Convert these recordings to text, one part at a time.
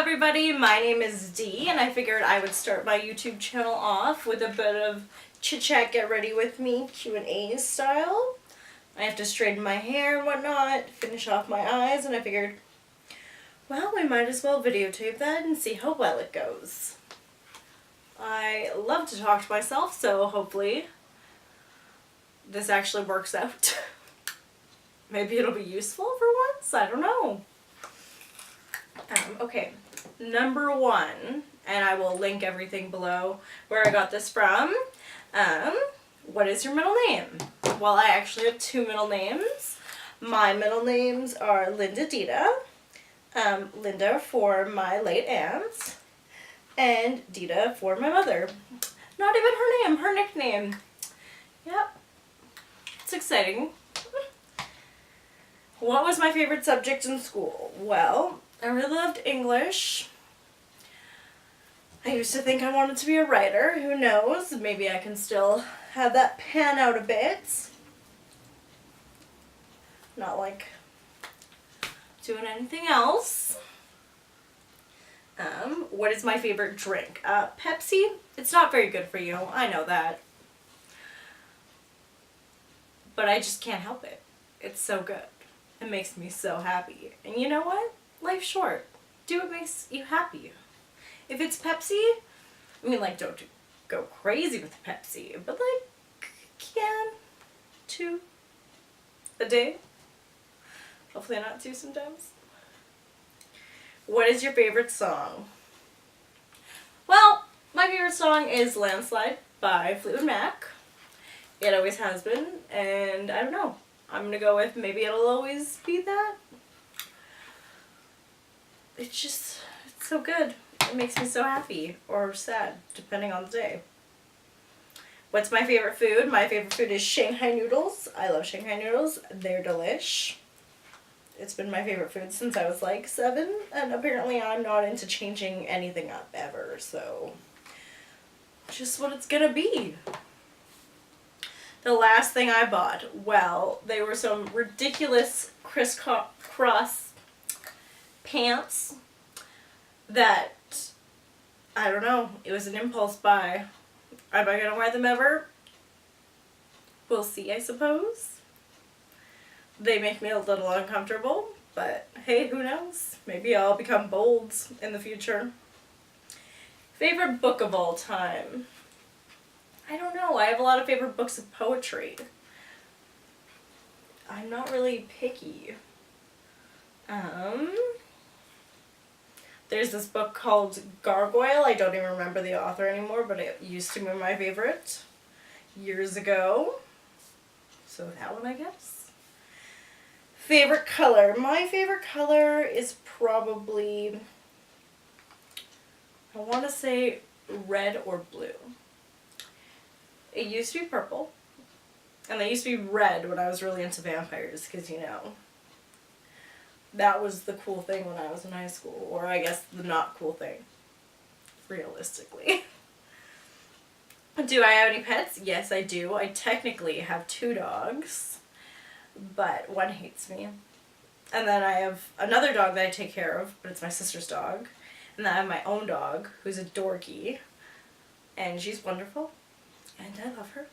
everybody, my name is Dee, and I figured I would start my YouTube channel off with a bit of chit-chat, get ready with me, Q&A style. I have to straighten my hair and whatnot, finish off my eyes, and I figured, well, we might as well videotape that and see how well it goes. I love to talk to myself, so hopefully this actually works out. Maybe it'll be useful for once, I don't know. Okay, number one, and I will link everything below where I got this from. What is your middle name? Well, I actually have two middle names. My middle names are Linda Dita. Linda for my late aunt, and Dita for my mother. Not even her name, her nickname. Yep, it's exciting. What was my favorite subject in school? Well, I really loved English. I used to think I wanted to be a writer. Who knows? Maybe I can still have that pan out a bit. Not like doing anything else. What is my favorite drink? Pepsi. It's not very good for you. I know that. But I just can't help it. It's so good. It makes me so happy. And you know what? Life's short. Do what makes you happy. If it's Pepsi, I mean, like, don't go crazy with Pepsi, but like, can 2 a day. Hopefully not 2 sometimes. What is your favorite song? Well, my favorite song is Landslide by Fleetwood Mac. It always has been, and I don't know. I'm gonna go with maybe it'll always be that. It's so good. It makes me so happy or sad, depending on the day. What's my favorite food? My favorite food is Shanghai noodles. I love Shanghai noodles. They're delish. It's been my favorite food since I was like 7, and apparently I'm not into changing anything up ever, so just what it's gonna be. The last thing I bought, well, they were some ridiculous crisscross pants that, I don't know, it was an impulse buy. Am I gonna wear them ever? We'll see, I suppose. They make me a little uncomfortable, but hey, who knows? Maybe I'll become bold in the future. Favorite book of all time? I don't know. I have a lot of favorite books of poetry. I'm not really picky. There's this book called Gargoyle. I don't even remember the author anymore, but it used to be my favorite years ago. So that one, I guess. Favorite color. My favorite color is probably, I want to say red or blue. It used to be purple, and they used to be red when I was really into vampires, because, you know, that was the cool thing when I was in high school, or I guess the not cool thing, realistically. Do I have any pets? Yes, I do. I technically have 2 dogs, but one hates me. And then I have another dog that I take care of, but it's my sister's dog. And then I have my own dog, who's a dorky, and she's wonderful. And I love her.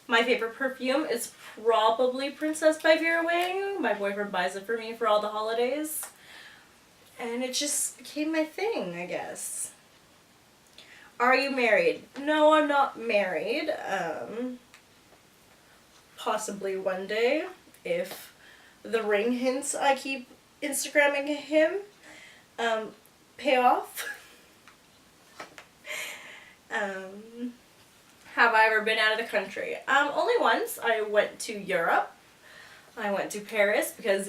My favorite perfume is probably Princess by Vera Wang. My boyfriend buys it for me for all the holidays. And it just became my thing, I guess. Are you married? No, I'm not married. Possibly one day, if the ring hints I keep Instagramming him pay off. Have I ever been out of the country? Only once. I went to Europe. I went to Paris because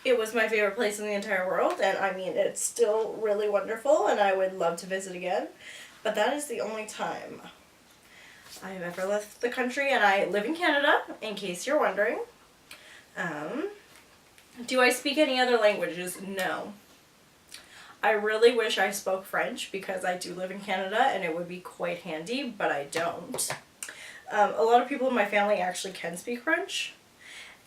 it was my favorite place in the entire world, and I mean, it's still really wonderful, and I would love to visit again. But that is the only time I've ever left the country, and I live in Canada, in case you're wondering. Do I speak any other languages? No. I really wish I spoke French because I do live in Canada and it would be quite handy, but I don't. A lot of people in my family actually can speak French,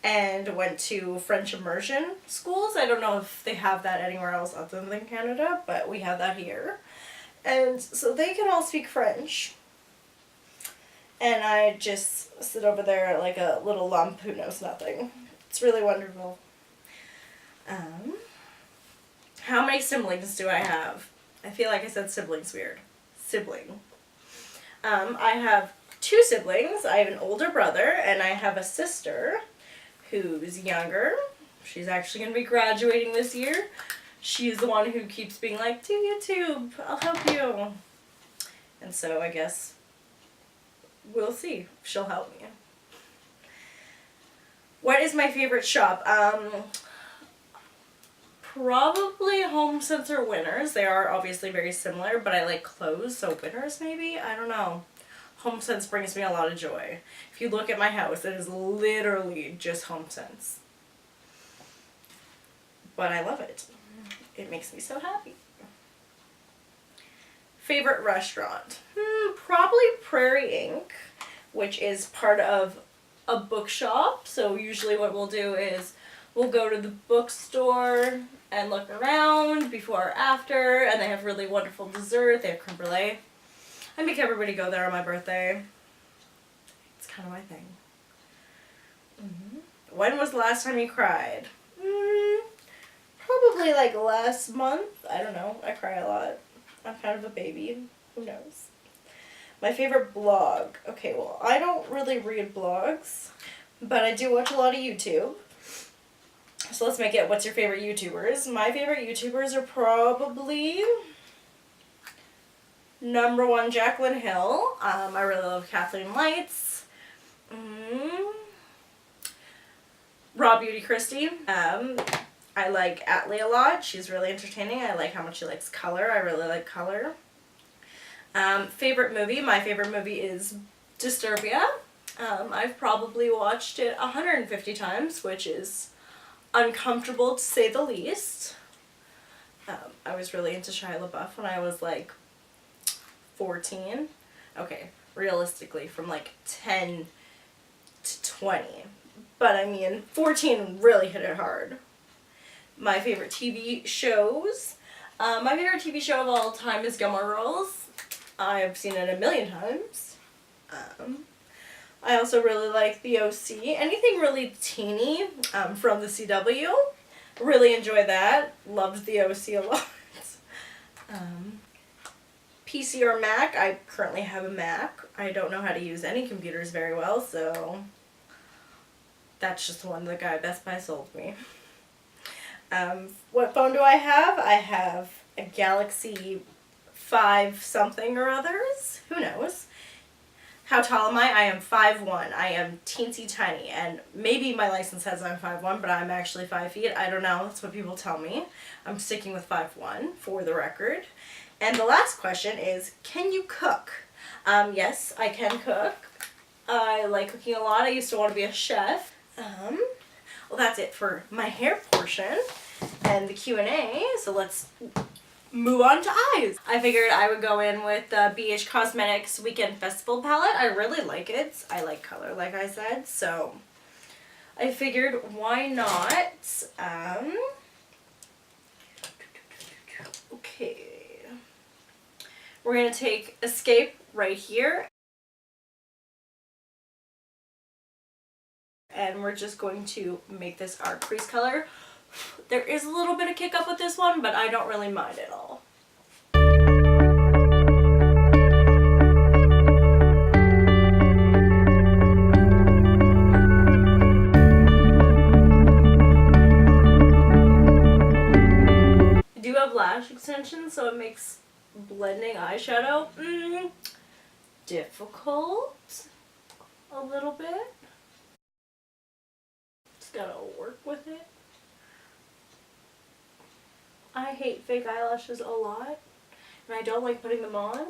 and went to French immersion schools. I don't know if they have that anywhere else other than Canada, but we have that here. And so they can all speak French. And I just sit over there like a little lump who knows nothing. It's really wonderful. How many siblings do I have? I feel like I said siblings weird. Sibling. I have 2 siblings. I have an older brother and I have a sister who's younger. She's actually going to be graduating this year. She's the one who keeps being like, do YouTube, I'll help you. And so I guess we'll see if she'll help me. What is my favorite shop? Probably HomeSense or Winners. They are obviously very similar, but I like clothes, so Winners maybe? I don't know. HomeSense brings me a lot of joy. If you look at my house, it is literally just HomeSense. But I love it. It makes me so happy. Favorite restaurant? Probably Prairie Inc., which is part of a bookshop. So usually what we'll do is we'll go to the bookstore and look around before or after, and they have really wonderful dessert. They have creme brulee. I make everybody go there on my birthday. It's kind of my thing. When was the last time you cried? Probably like last month. I don't know. I cry a lot. I'm kind of a baby. Who knows? My favorite blog. Okay, well, I don't really read blogs, but I do watch a lot of YouTube. So let's make it, what's your favorite YouTubers? My favorite YouTubers are probably number 1, Jaclyn Hill. I really love Kathleen Lights. Raw Beauty Christie. I like Atlee a lot. She's really entertaining. I like how much she likes color. I really like color. Favorite movie? My favorite movie is Disturbia. I've probably watched it 150 times, which is uncomfortable to say the least. I was really into Shia LaBeouf when I was like 14. Okay, realistically from like 10 to 20. But I mean, 14 really hit it hard. My favorite TV shows. My favorite TV show of all time is Gilmore Girls. I've seen it a million times. I also really like The OC. Anything really teeny from the CW. Really enjoy that. Loved The OC a lot. PC or Mac. I currently have a Mac. I don't know how to use any computers very well, so that's just the one the guy at Best Buy sold me. What phone do I have? I have a Galaxy 5 something or others. Who knows? How tall am I? I am 5'1". I am teensy tiny, and maybe my license says I'm 5'1", but I'm actually 5 feet. I don't know. That's what people tell me. I'm sticking with 5'1", for the record. And the last question is, can you cook? Yes, I can cook. I like cooking a lot. I used to want to be a chef. Well, that's it for my hair portion and the Q&A. So let's move on to eyes. I figured I would go in with the BH Cosmetics Weekend Festival palette. I really like it. I like color, like I said. So I figured, why not? Okay. We're going to take Escape right here. And we're just going to make this our crease color. There is a little bit of kick up with this one, but I don't really mind at all. I do have lash extensions, so it makes blending eyeshadow difficult a little bit. Just gotta work with it. I hate fake eyelashes a lot, and I don't like putting them on,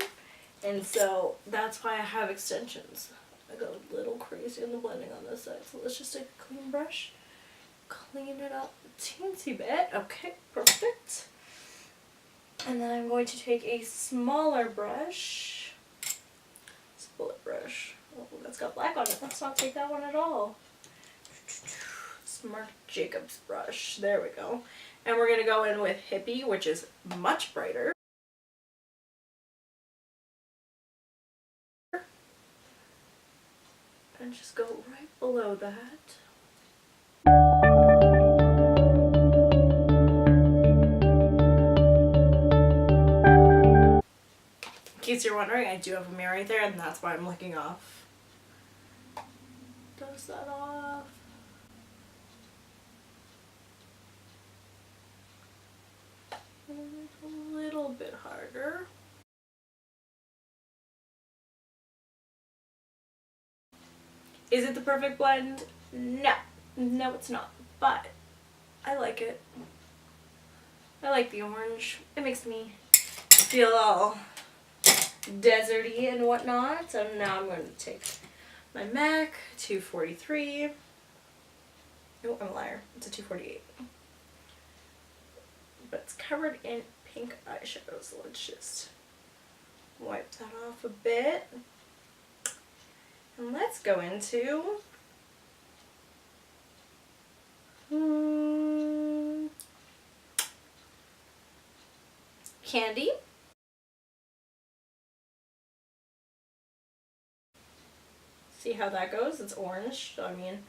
and so that's why I have extensions. I go a little crazy on the blending on this side, so let's just take a clean brush, clean it up a teensy bit. Okay, perfect. And then I'm going to take a smaller brush. It's a bullet brush. Oh, that's got black on it. Let's not take that one at all. this Marc Jacobs brush. There we go. And we're going to go in with Hippie, which is much brighter. And just go right below that. In case you're wondering, I do have a mirror right there, and that's why I'm looking off. Dust that off. A little bit harder. Is it the perfect blend? No. No, it's not. But I like it. I like the orange. It makes me feel all deserty and whatnot. So now I'm going to take my MAC 243. Oh, I'm a liar. It's a 248. But it's covered in pink eyeshadow, so let's just wipe that off a bit. And let's go into Candy. See how that goes? It's orange. So, I mean, it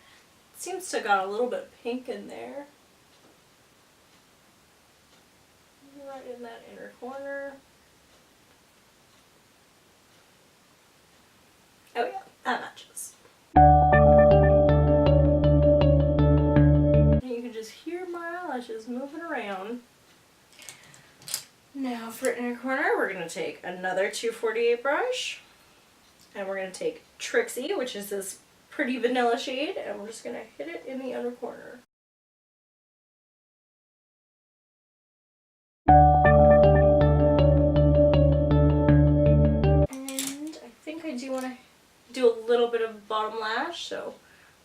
seems to got a little bit pink in there. Right in that inner corner. Oh yeah, that matches. And you can just hear my eyelashes moving around. Now for inner corner, we're going to take another 248 brush. And we're going to take Trixie, which is this pretty vanilla shade, and we're just going to hit it in the inner corner. And I think I do want to do a little bit of bottom lash, so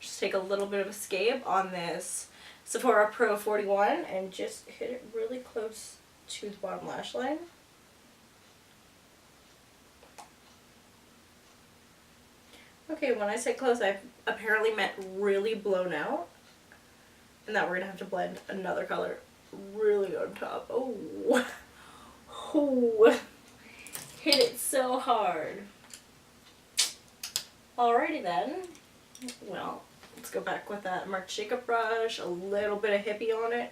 just take a little bit of escape on this Sephora Pro 41 and just hit it really close to the bottom lash line. Okay, when I say close, I apparently meant really blown out, and that we're going to have to blend another color really on top. Oh, oh, hit it so hard. Alrighty then, well, let's go back with that Marc Jacobs brush, a little bit of Hippie on it,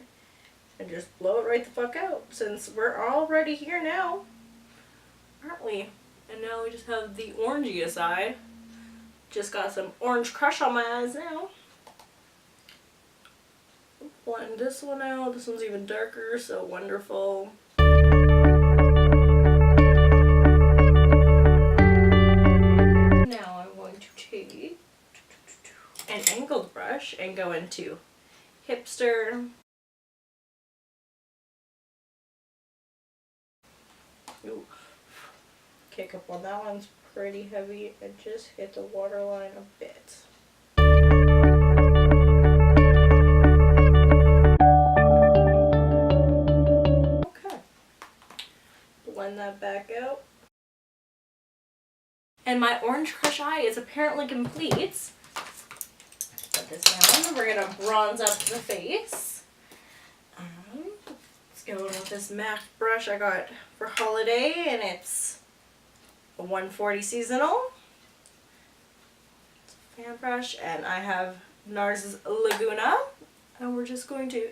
and just blow it right the fuck out, since we're already here now, aren't we? And now we just have the orangey side. Just got some orange crush on my eyes now. Blend this one out. This one's even darker, so wonderful. Now I'm going to take an angled brush and go into Hipster. Ooh. Kick up on that one's pretty heavy and just hit the waterline a bit. Okay. Blend that back out. And my orange crush eye is apparently complete. Put this down. We're going to bronze up the face. Let's go in with this MAC brush I got for holiday, and it's a 140 seasonal. It's a fan brush, and I have Nars Laguna, and we're just going to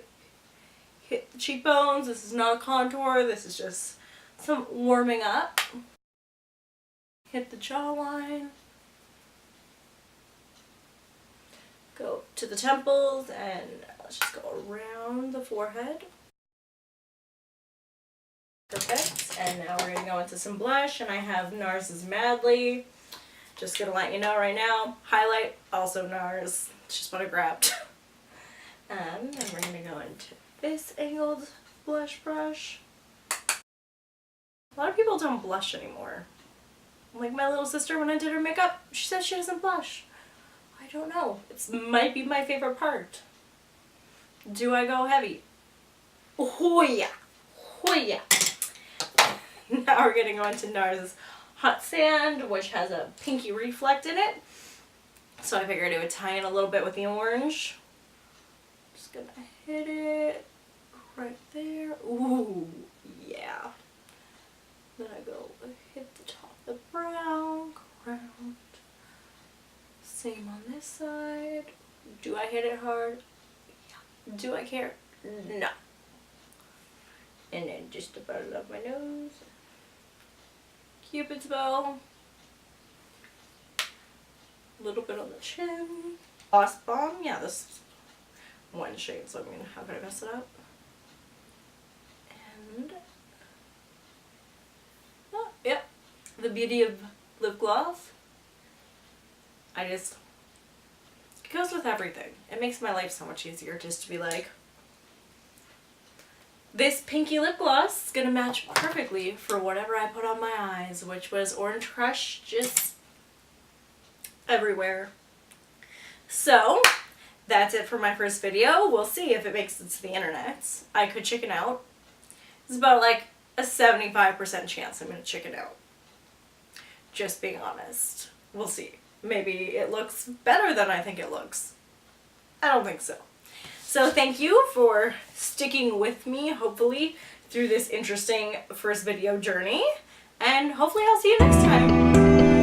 hit the cheekbones. This is not a contour, this is just some warming up. Hit the jawline. Go to the temples, and let's just go around the forehead. Perfect. And now we're going to go into some blush, and I have Nars Madly. Just going to let you know right now, highlight, also Nars. It's just what I grabbed. And then we're going to go into this angled blush brush. A lot of people don't blush anymore. Like my little sister, when I did her makeup, she said she doesn't blush. I don't know. It might be my favorite part. Do I go heavy? Oh yeah. Oh yeah. Now we're going to go into Nars Hot Sand, which has a pinky reflect in it. So I figured it would tie in a little bit with the orange. gonna hit it right there. Ooh, yeah. Then I go hit the top of the brown, go around. Same on this side. Do I hit it hard? Yeah. Do I care? No. And then just about above my nose. Cupid's bow. A little bit on the chin. Gloss bomb. Yeah, this is one shade, so I mean, how could I mess it up? And oh, yep, the beauty of lip gloss. It goes with everything. It makes my life so much easier just to be like, this pinky lip gloss is gonna match perfectly for whatever I put on my eyes, which was Orange Crush, just everywhere. So that's it for my first video. We'll see if it makes it to the internet. I could chicken out. It's about like a 75% chance I'm gonna chicken out. Just being honest. We'll see. Maybe it looks better than I think it looks. I don't think so. So thank you for sticking with me, hopefully, through this interesting first video journey. And hopefully I'll see you next time.